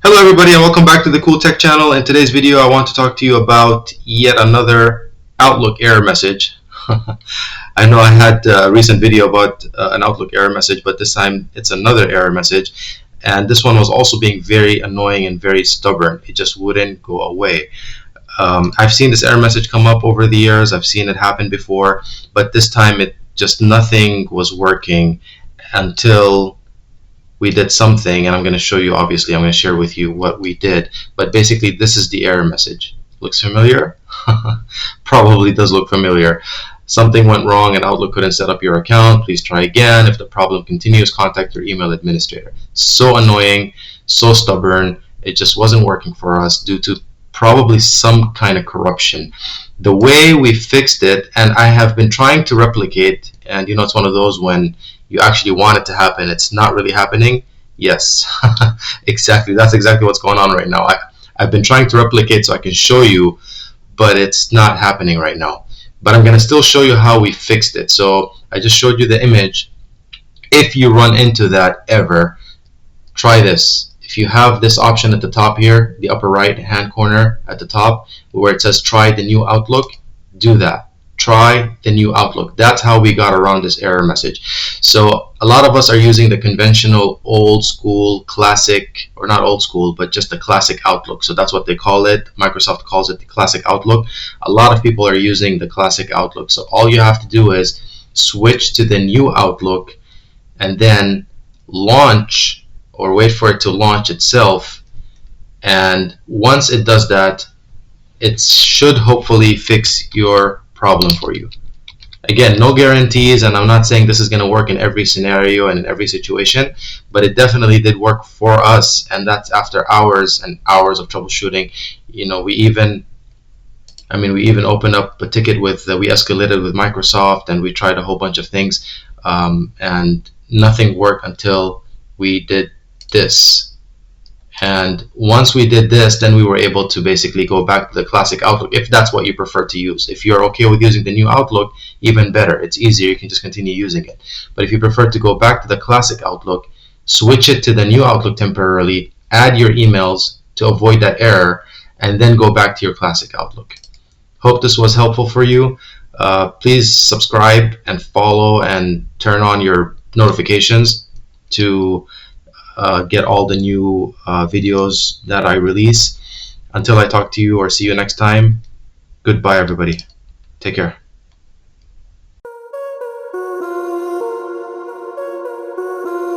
Hello everybody and welcome back to the Cool Tech channel. In today's video I want to talk to you about yet another Outlook error message. I know I had a recent video about an Outlook error message, but this time it's another error message, and this one was also being very annoying and very stubborn. It just wouldn't go away. I've seen this error message come up over the years. I've seen it happen before, but this time it just nothing was working until we did something, and I'm going to show you. Obviously I'm going to share with you what we did, but basically this is the error message. Looks familiar? Probably does look familiar. Something went wrong and Outlook couldn't set up your account. Please try again. If the problem continues, contact your email administrator. So annoying, so stubborn. It just wasn't working for us due to probably some kind of corruption. The way we fixed it, and I have been trying to replicate, and you know, it's one of those when you actually want it to happen, it's not really happening. Yes, exactly. That's exactly what's going on right now. I've been trying to replicate so I can show you, but it's not happening right now. But I'm going to still show you how we fixed it. So I just showed you the image. If you run into that ever, try this. If you have this option at the top here, the upper right hand corner at the top, where it says try the new Outlook, do that. Try the new Outlook. That's how we got around this error message. So a lot of us are using the conventional old school classic, or not old school, but just the classic Outlook. So that's what they call it. Microsoft calls it the classic Outlook. A lot of people are using the classic Outlook. So all you have to do is switch to the new Outlook and then launch, or wait for it to launch itself. And once it does that, it should hopefully fix your problem for you. Again, no guarantees, and I'm not saying this is going to work in every scenario and in every situation, but it definitely did work for us, and that's after hours and hours of troubleshooting. You know, we even opened up a ticket with we escalated with Microsoft, and we tried a whole bunch of things, and nothing worked until we did this. And once we did this, then we were able to basically go back to the classic Outlook, if that's what you prefer to use. If you're okay with using the new Outlook, even better. It's easier. You can just continue using it. But if you prefer to go back to the classic Outlook, switch it to the new Outlook temporarily, add your emails to avoid that error, and then go back to your classic Outlook. Hope this was helpful for you. Please subscribe and follow and turn on your notifications to get all the new videos that I release. Until I talk to you or see you next time, goodbye everybody. Take care.